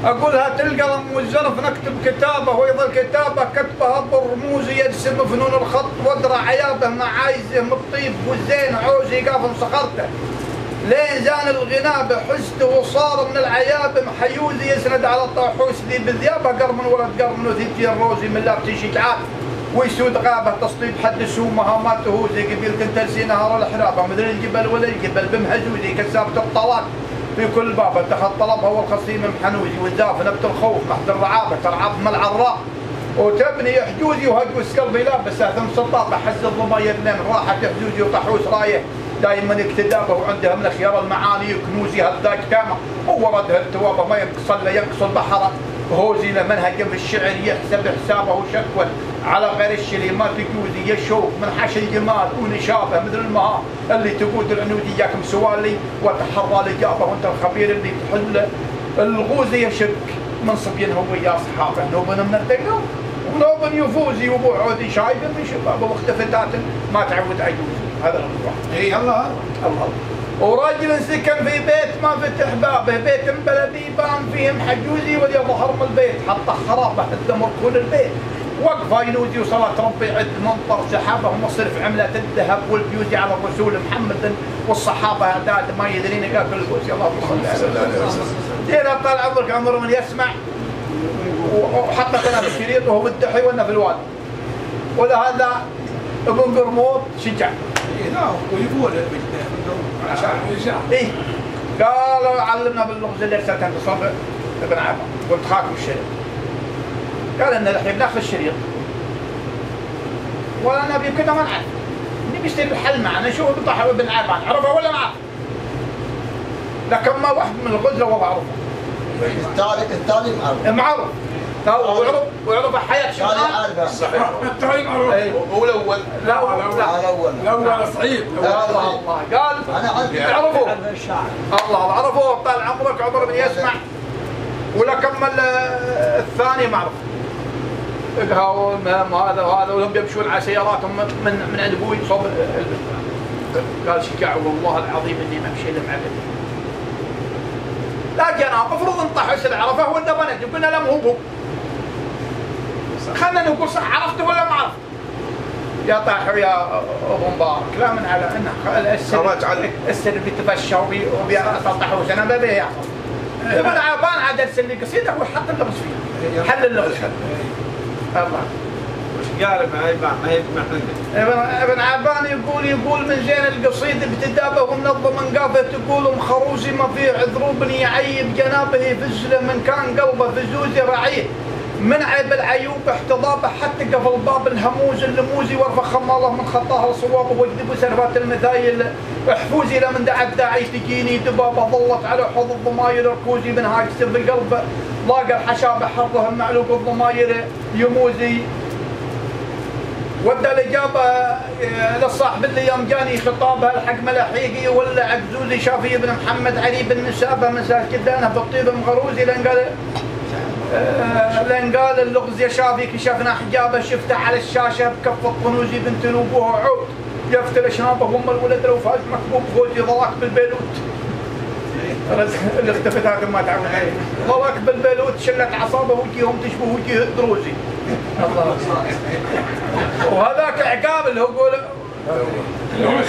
أقولها القلم والزرف نكتب كتابة، وإذا الكتابة كتبها بالرموز يرسم فنون الخط، وادرى عيابه معايزه من الطيب والزين عوزي قافم صخرته، لين زان الغناء بحسته وصار من العياب محيوزي يسند على الطاحوس ذي بالذيابة قرمن ولد قرمن وثيتي الروزي من لابتي شجعات ويسود غابة تصطيد حد سومها ما تهوزي قبيل تنترسي نهار الحرابة مثل الجبل ولا الجبل بمهزوزي كسابة الطلات في كل باب اتخذ طلبها والخصيم محنوزي والزاف نبت الخوف تحت الرعابة ترعب من العراء وتبني حجوزي وهجوز قلبي لابس ثم سطاطة حز الضماير لين راحت حجوزي وطحوس رايه دائما اكتدابه وعندها من خيار المعاني كنوزي هالذاك كامه هو ردها التوابه ما ينقص الا ينقص البحر هوزي لمنها جنب الشعر يحسب حسابه شكوى على غير الشري ما تجوزي يشوف من حش الجمال ونشافه مثل المها اللي تقود العنودي ياكم سوالي وتحرى الاجابه وانت الخبير اللي تحل الغوزي يشك من صبيان هو يا اصحابه نوبن من الدقه ونوبن يفوزي وابو عودي شايب من شبابه واختفتات ما تعود عجوزي هذا الموضوع. اي الله الله. وراجل سكن في بيت ما فتح بابه، بيت بلدي بان فيهم حجوزي ولي ظهر من البيت، حط خرابه الدمر كل البيت. وقفه ينودي وصلاه ربي عد منطر سحابه ومصرف عمله الذهب والبيوزي على الرسول محمد والصحابه اعداد ما يدرين قال كل البوسي اللهم صل على سيدنا. طال عمرك عمر من يسمع وحتى كنا في الشريط وهو مدحي وانا في الوادي. ولهذا ابن قرموط شجع. ويقول عشان ايه قالوا علمنا باللغز اللي ارسلتها تصبر ابن عبان قلت خاكم الشريط قال ان الحين ناخذ الشريط ولا نبي كذا ما نعرف نبي يشتري الحل معنا نشوف بطاح ابن عبان عرفه ولا ما عرف لكن ما واحد من الغزله هو معروف التالي معروف ويعرف حياة شمال صحيح التالي معروف والاول الاول صحيح الله قال عرفوا الله عرفوا طال عمرك عمر من يسمع ولا كمل الثاني معروف هذا وهذا ولهم يمشون على سياراتهم من عند ابوي صوب قال شجاع والله العظيم اني ما امشي الا مع ابني لا جناب المفروض نطحوا العرفه ولا بنت قلنا لا مو خلنا نقول صح عرفت ولا ما عرفت يا طاحوا يا ابو مبارك لا من على انه السر بيتفشى وبيطحوا سنه ما بيه يعرف ابن عبان عاد ارسل لي قصيده وحط اللغز فيها حل اللغز الله قال ابن عبان ما هي ابن عبان يقول من زين القصيده ابتدابه ومنظم قافه تقول مخروزي ما فيه عذروب يعيب جنابه فزله من كان قلبه فزوزي رعيه من عيب العيوب احتضابه حتى قفل باب الهموز اللموزي وارفع خماله من خطاه صوابه واكذب سرفات المثايل احفوزي لمن دعت داعي تجيني دبابه ظلت على حوض الضماير ركوزي من هاي سر القلب لاقى الحشابه حره المعلوق الضماير يموزي ودى الاجابه للصاحب اللي يوم جاني خطابها الحق ملحيقي ولا عجزوزي شافي ابن محمد علي بن نسابه مساك كدانه بالطيب مغروزي لان قال اللغز يا شافي كشفنا حجابه شفته على الشاشه بكف الطنوزي بنت نوبه عود يفتل شنابه هم الولد لو فاز مكبوب فوزي ضلاك بالبيلوت اللي اختفت هذا ما تعود عليه ضلاك بالبيلوت شلت عصابه وجيهم تشبه وجيه دروزي الله وهذاك عقاب اللي هو يقول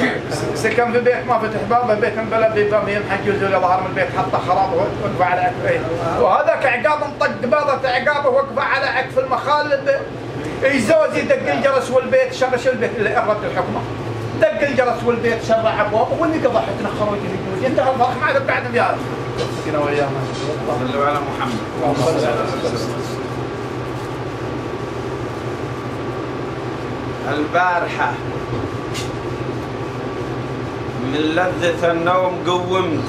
سكن في بيت ما فتح بابه بيت من بلد بابه يمحج يزول ظهر من البيت حط خراب وقف على عكفه وهذاك عقاب انطق بابه عقابه وقف على عكف المخالب يزوز يدق الجرس والبيت شرش البيت اللي رد الحكمه دق الجرس والبيت شرع ابوابه واللي ضحك نخرج في الجوز انت الفرق ما عاد بعد بيار سكينه وياه صلوا على محمد البارحة من لذة النوم قومت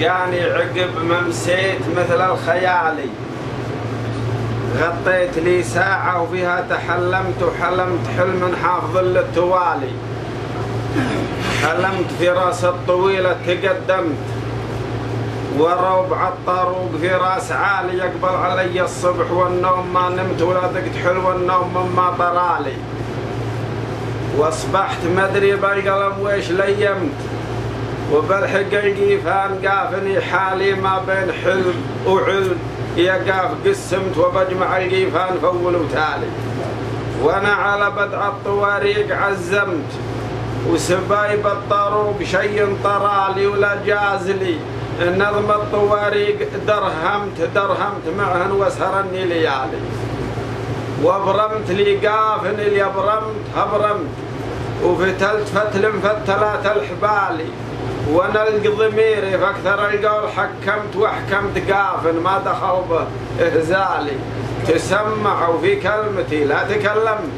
جاني عقب ممسيت مثل الخيالي غطيت لي ساعة وفيها تحلمت وحلمت حلم حافظ للتوالي حلمت في راس الطويلة تقدمت وربع الطاروق في راس عالي يقبل علي الصبح والنوم ما نمت ولا ذقت حلو النوم مما طرالي واصبحت مدري بالقلم ويش ليمت وبالحق الجيفان قافني حالي ما بين حلم وعلم يا قاف قسمت وبجمع الجيفان فول وتالي وانا على بدع الطواريق عزمت وسبايب الطروق شي طرالي ولا جازلي نظم الطواريق درهمت معهن واسهرني ليالي وابرمت لي قافن اللي هبرمت وفتلت فتل مفتلات الحبالي وانا الضميري فاكثر القول حكمت واحكمت قافن ما دخل به اهزالي تسمعوا في كلمتي لا تكلمت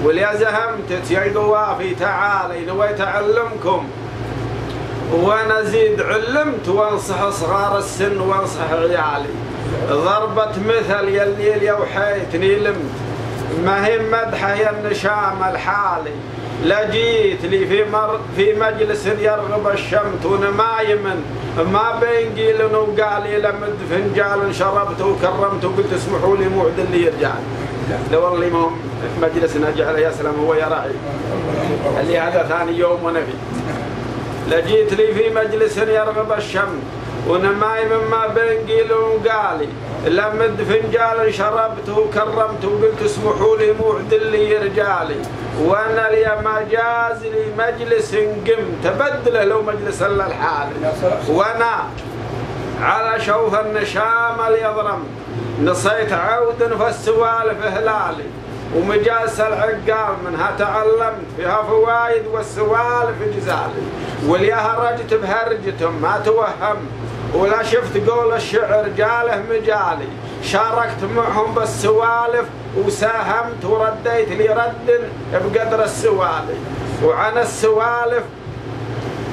واليا زهمت يا القوافي تعالي نويت اعلمكم وانا زيد علمت وانصح صغار السن وانصح عيالي ضربة مثل يا الليل يا وحيتني لمت ما هي مدحه يا النشام الحالي لجيت لي في مجلس يرغب الشمت ونمايم ما بين قيل وقال لمد فنجال شربت وكرمت وقلت اسمحوا لي موعد اللي يرجع لو والله ما مجلسنا جعل يا سلام هو يا راعي اللي هذا ثاني يوم ونبي لجيت لي في مجلس يرغب الشمت ونمايم ما بين قيل وقالي لمد فنجال شربت وكرمت وقلت اسمحوا لي موعد اللي يرجالي وانا لي مجاز لي مجلس قمت ابدله لو مجلس الا الحالي وانا على شوف النشام اليضرم نصيت عود فالسوالف هلالي ومجالس العقال منها تعلمت فيها فوايد والسوالف جزالي واللي هرجت بهرجتهم ما توهم ولا شفت قول الشعر جاله مجالي شاركت معهم بالسوالف وساهمت ورديت لي رد بقدر السوالف وعن السوالف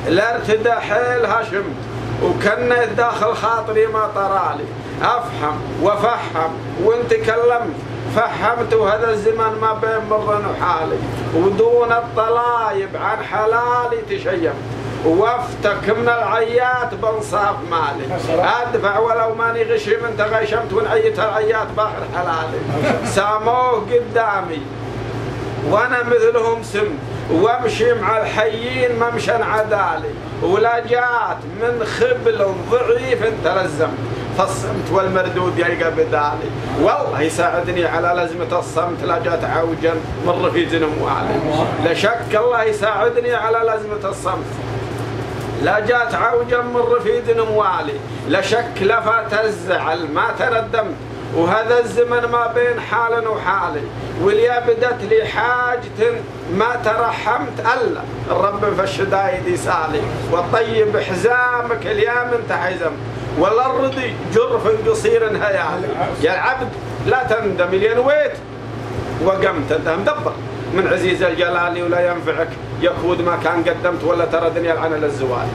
الارتدى حيل هشمت وكنت داخل خاطري ما طرالي افهم وافهم وان تكلمت فهمت وهذا الزمن ما بين مر وحالي ودون الطلايب عن حلالي تشيمت وافتك من العيات بنصاف مالي ادفع ولو ماني غشي من تغشمت ونعيت العيات باخر حلالي ساموه قدامي وانا مثلهم سم وامشي مع الحيين ممشى عدالي ولا جات من خبل ضعيف تلزمت فالصمت والمردود يلقى بدالي والله يساعدني على لزمة الصمت لا جات عوجا من رفيق اموالي لا شك الله يساعدني على لزمة الصمت لا جات عوجا من رفيد اموالي لا شك لفت الزعل ما تردمت وهذا الزمن ما بين حال وحالي واليا بدت لي حاجة ما ترحمت الا الرب في الشدايد يسالي والطيب حزامك اليوم انت حزم ولا الرضي جرف قصير هيالي يا العبد لا تندم اللي نويت وقمت انت مدبر من عزيز الجلال ولا ينفعك يكود ما كان قدمت ولا ترى دنيا العنا للزوال.